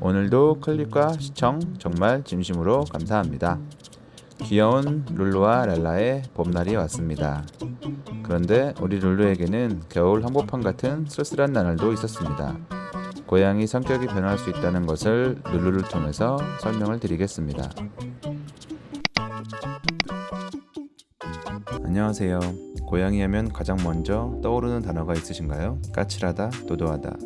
오늘도 클릭과 시청 정말 진심으로 감사합니다. 귀여운 룰루와 랄라의 봄날이 왔습니다. 그런데 우리 룰루에게는 겨울 한복판 같은 쓸쓸한 나날도 있었습니다. 고양이 성격이 변할 수 있다는 것을 룰루를 통해서 설명을 드리겠습니다. 안녕하세요. 고양이 하면 가장 먼저 떠오르는 단어가 있으신가요? 까칠하다, 도도하다,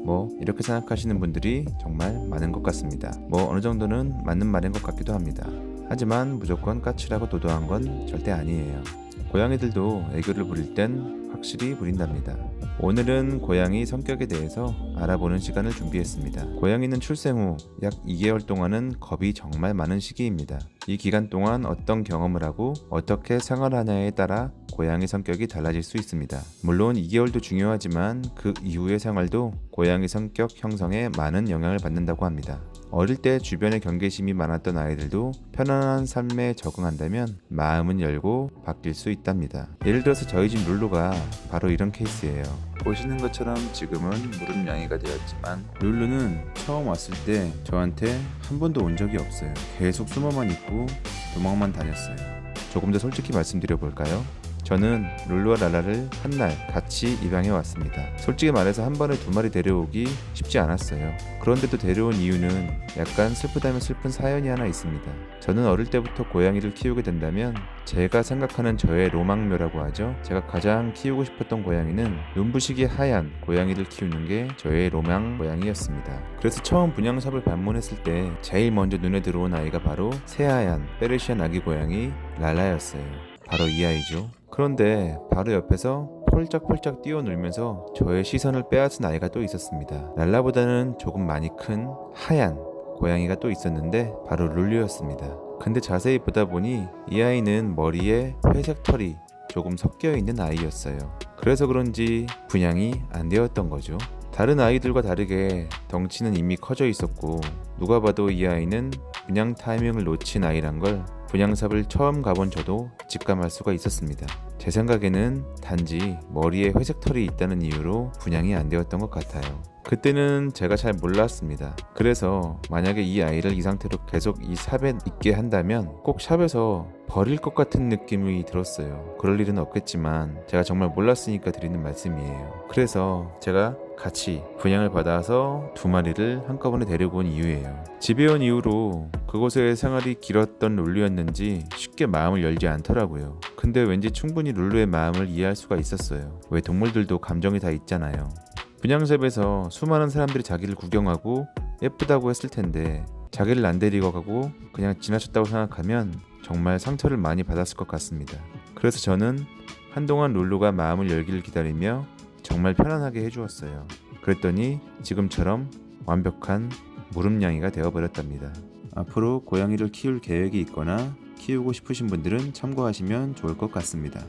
이렇게 생각하시는 분들이 정말 많은 것 같습니다. 어느 정도는 맞는 말인 것 같기도 합니다. 하지만 무조건 까칠하고 도도한 건 절대 아니에요. 고양이들도 애교를 부릴 땐 확실히 부린답니다. 오늘은 고양이 성격에 대해서 알아보는 시간을 준비했습니다. 고양이는 출생 후 약 2개월 동안은 겁이 정말 많은 시기입니다. 이 기간 동안 어떤 경험을 하고 어떻게 생활하냐에 따라 고양이 성격이 달라질 수 있습니다. 물론 2개월도 중요하지만 그 이후의 생활도 고양이 성격 형성에 많은 영향을 받는다고 합니다. 어릴 때 주변에 경계심이 많았던 아이들도 편안한 삶에 적응한다면 마음은 열고 바뀔 수 있답니다. 예를 들어서 저희 집 룰루가 바로 이런 케이스예요. 보시는 것처럼 지금은 무릎냥이가 되었지만 룰루는 처음 왔을 때 저한테 한 번도 온 적이 없어요. 계속 숨어만 있고 도망만 다녔어요. 조금 더 솔직히 말씀드려 볼까요? 저는 룰루와 랄라를 한날 같이 입양해 왔습니다. 솔직히 말해서 한 번에 2마리 데려오기 쉽지 않았어요. 그런데도 데려온 이유는 약간 슬프다면 슬픈 사연이 하나 있습니다. 저는 어릴 때부터 고양이를 키우게 된다면 제가 생각하는 저의 로망묘라고 하죠. 제가 가장 키우고 싶었던 고양이는 눈부시게 하얀 고양이를 키우는 게 저의 로망 고양이였습니다. 그래서 처음 분양샵을 방문했을 때 제일 먼저 눈에 들어온 아이가 바로 새하얀 페르시안 아기 고양이 랄라였어요. 바로 이 아이죠. 그런데 바로 옆에서 폴짝폴짝 뛰어놀면서 저의 시선을 빼앗은 아이가 또 있었습니다. 랄라보다는 조금 많이 큰 하얀 고양이가 또 있었는데 바로 룰루였습니다. 근데 자세히 보다 보니 이 아이는 머리에 회색 털이 조금 섞여 있는 아이였어요. 그래서 그런지 분양이 안 되었던 거죠. 다른 아이들과 다르게 덩치는 이미 커져 있었고 누가 봐도 이 아이는 분양 타이밍을 놓친 아이란 걸 분양삽을 처음 가본 저도 직감할 수가 있었습니다. 제 생각에는 단지 머리에 회색 털이 있다는 이유로 분양이 안 되었던 것 같아요. 그때는 제가 잘 몰랐습니다. 그래서 만약에 이 아이를 이 상태로 계속 이 샵에 있게 한다면 꼭 샵에서 버릴 것 같은 느낌이 들었어요. 그럴 일은 없겠지만 제가 정말 몰랐으니까 드리는 말씀이에요. 그래서 제가 같이 분양을 받아서 2마리를 한꺼번에 데리고 온 이유예요. 집에 온 이후로 그곳의 생활이 길었던 룰루였는지 쉽게 마음을 열지 않더라고요. 근데 왠지 충분히 룰루의 마음을 이해할 수가 있었어요. 왜 동물들도 감정이 다 있잖아요. 분양샵에서 수많은 사람들이 자기를 구경하고 예쁘다고 했을 텐데 자기를 안 데리고 가고 그냥 지나쳤다고 생각하면 정말 상처를 많이 받았을 것 같습니다. 그래서 저는 한동안 룰루가 마음을 열기를 기다리며 정말 편안하게 해주었어요. 그랬더니 지금처럼 완벽한 무릎냥이가 되어버렸답니다. 앞으로 고양이를 키울 계획이 있거나 키우고 싶으신 분들은 참고하시면 좋을 것 같습니다.